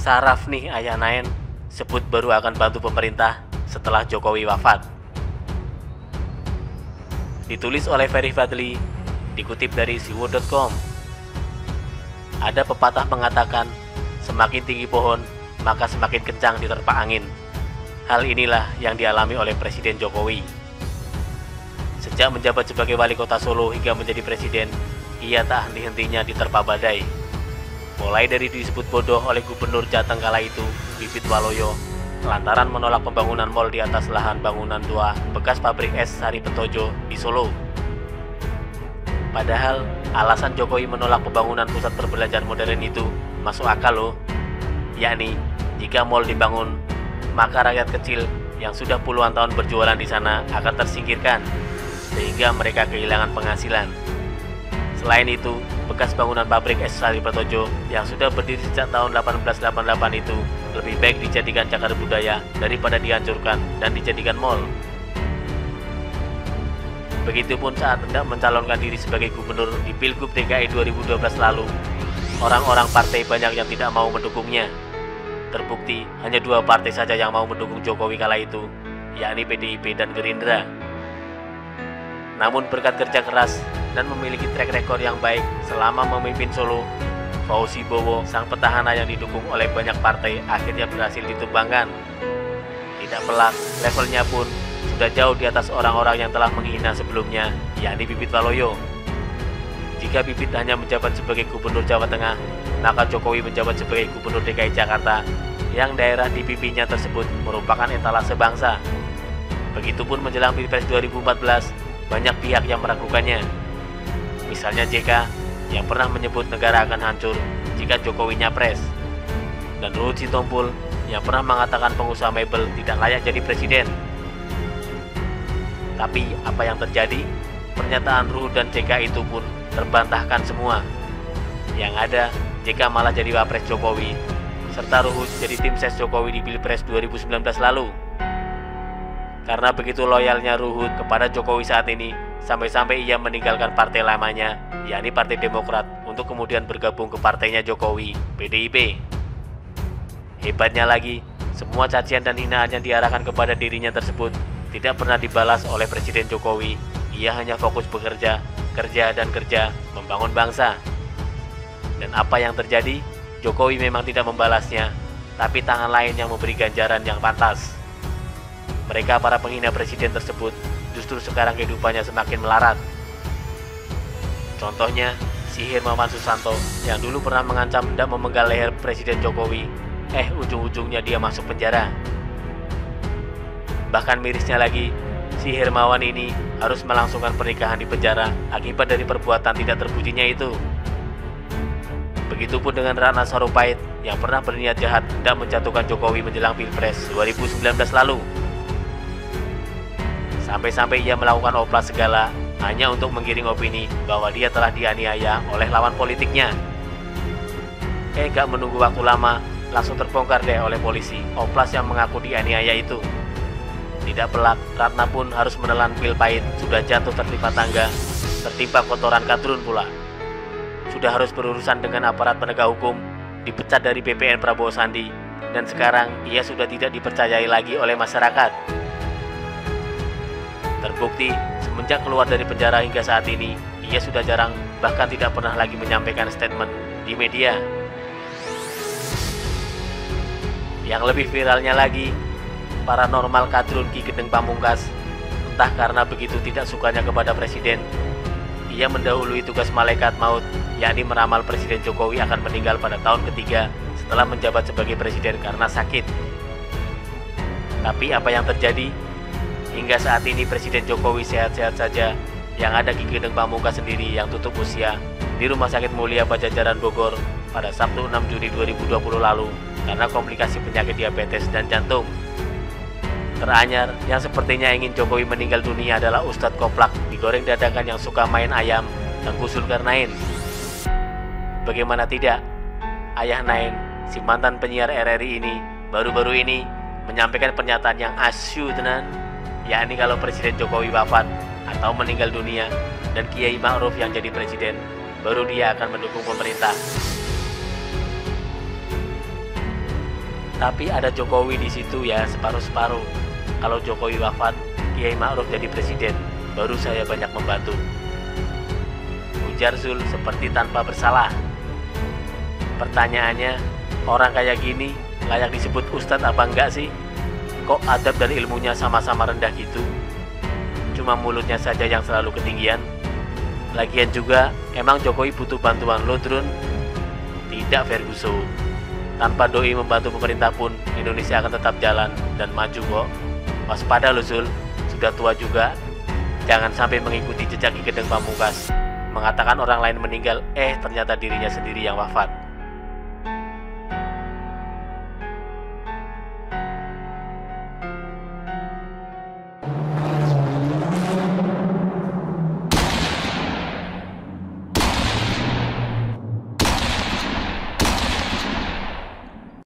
saraf nih ayah Naen, sebut baru akan bantu pemerintah setelah Jokowi wafat. Ditulis oleh Ferry Fadli, dikutip dari siwo.com. Ada pepatah mengatakan, semakin tinggi pohon, maka semakin kencang diterpa angin. Hal inilah yang dialami oleh Presiden Jokowi. Sejak menjabat sebagai wali kota Solo hingga menjadi presiden, ia tak henti-hentinya diterpa badai. Mulai dari disebut bodoh oleh Gubernur Jateng kala itu, Bibit Waloyo, lantaran menolak pembangunan mal di atas lahan bangunan tua bekas pabrik es Sari Petojo di Solo. Padahal alasan Jokowi menolak pembangunan pusat perbelanjaan modern itu masuk akal loh. Yakni, jika mal dibangun, maka rakyat kecil yang sudah puluhan tahun berjualan di sana akan tersingkirkan, sehingga mereka kehilangan penghasilan. Selain itu, bekas bangunan pabrik es Sari Petojo yang sudah berdiri sejak tahun 1888 itu lebih baik dijadikan cagar budaya daripada dihancurkan dan dijadikan mal. Begitupun saat hendak mencalonkan diri sebagai gubernur di Pilgub DKI 2012 lalu, orang-orang partai banyak yang tidak mau mendukungnya. Terbukti hanya 2 partai saja yang mau mendukung Jokowi kala itu, yakni PDIP dan Gerindra. Namun berkat kerja keras dan memiliki track record yang baik selama memimpin Solo, Fauzi Bowo, sang petahana yang didukung oleh banyak partai, akhirnya berhasil ditumbangkan. Tidak pelak, levelnya pun sudah jauh di atas orang-orang yang telah menghina sebelumnya, yakni Bibit Waloyo. Jika Bibit hanya menjabat sebagai Gubernur Jawa Tengah, maka Jokowi menjabat sebagai Gubernur DKI Jakarta, yang daerah dipimpinnya tersebut merupakan etalase bangsa. Begitupun menjelang Pilpres 2014, banyak pihak yang meragukannya. Misalnya JK yang pernah menyebut negara akan hancur jika Jokowi nyapres, dan Ruhut Sitompul yang pernah mengatakan pengusaha mebel tidak layak jadi presiden. Tapi apa yang terjadi? Pernyataan Ruhut dan JK itu pun terbantahkan semua. Yang ada, JK malah jadi wapres Jokowi, serta Ruhut jadi tim ses Jokowi di Pilpres 2019 lalu. Karena begitu loyalnya Ruhut kepada Jokowi saat ini, sampai-sampai ia meninggalkan partai lamanya, yakni Partai Demokrat, untuk kemudian bergabung ke partainya Jokowi, PDIP. Hebatnya lagi, semua cacian dan hinaan yang diarahkan kepada dirinya tersebut tidak pernah dibalas oleh Presiden Jokowi. Ia hanya fokus bekerja, kerja dan kerja, membangun bangsa. Dan apa yang terjadi? Jokowi memang tidak membalasnya, tapi tangan lain yang memberi ganjaran yang pantas. Mereka para penghina presiden tersebut justru sekarang kehidupannya semakin melarat. Contohnya, si Hermawan Susanto yang dulu pernah mengancam hendak memenggal leher Presiden Jokowi, ujung-ujungnya dia masuk penjara. Bahkan mirisnya lagi, si Hermawan ini harus melangsungkan pernikahan di penjara akibat dari perbuatan tidak terpujinya itu. Begitupun dengan Ratna Sarumpait yang pernah berniat jahat hendak menjatuhkan Jokowi menjelang Pilpres 2019 lalu. Sampai-sampai ia melakukan oplas segala hanya untuk menggiring opini bahwa dia telah dianiaya oleh lawan politiknya. Gak menunggu waktu lama, langsung terbongkar deh oleh polisi oplas yang mengaku dianiaya itu. Tidak pelak, Ratna pun harus menelan pil pahit, sudah jatuh tertimpa tangga, tertimpa kotoran kadrun pula. Sudah harus berurusan dengan aparat penegak hukum, dipecat dari BPN Prabowo Sandi, dan sekarang ia sudah tidak dipercayai lagi oleh masyarakat. Terbukti, semenjak keluar dari penjara hingga saat ini, ia sudah jarang, bahkan tidak pernah lagi menyampaikan statement di media. Yang lebih viralnya lagi, paranormal kadrun Ki Gedeng Pamungkas, entah karena begitu tidak sukanya kepada presiden, ia mendahului tugas malaikat maut, yakni meramal Presiden Jokowi akan meninggal pada tahun ketiga setelah menjabat sebagai presiden karena sakit. Tapi apa yang terjadi? Hingga saat ini Presiden Jokowi sehat-sehat saja. Yang ada Ki Gedeng Pamungkas sendiri yang tutup usia di Rumah Sakit Mulia Pajajaran Bogor pada Sabtu 6 Juni 2020 lalu karena komplikasi penyakit diabetes dan jantung. Teranyar yang sepertinya ingin Jokowi meninggal dunia adalah Ustadz Koplak digoreng dadakan yang suka main ayam, Tengku Zulkarnain. Bagaimana tidak? Ayah Naen, si mantan penyiar RRI ini, baru-baru ini menyampaikan pernyataan yang asyik tenan, yakni kalau Presiden Jokowi wafat atau meninggal dunia dan Kiai Ma'ruf yang jadi presiden, baru dia akan mendukung pemerintah. Tapi ada Jokowi di situ ya, separuh-separuh. Kalau Jokowi wafat, Kiai Ma'ruf jadi presiden, baru saya banyak membantu. Ujar Zul seperti tanpa bersalah. Pertanyaannya, orang kayak gini layak disebut ustadz apa enggak sih? Kok adab dan ilmunya sama-sama rendah gitu? Cuma mulutnya saja yang selalu ketinggian. Lagian juga, emang Jokowi butuh bantuan lo, Drun? Tidak, Ferguson. Tanpa doi membantu pemerintah pun, Indonesia akan tetap jalan dan maju kok. Waspada lo, Zul. Sudah tua juga. Jangan sampai mengikuti jejak Ki Gedeng Pamungkas. Mengatakan orang lain meninggal, ternyata dirinya sendiri yang wafat.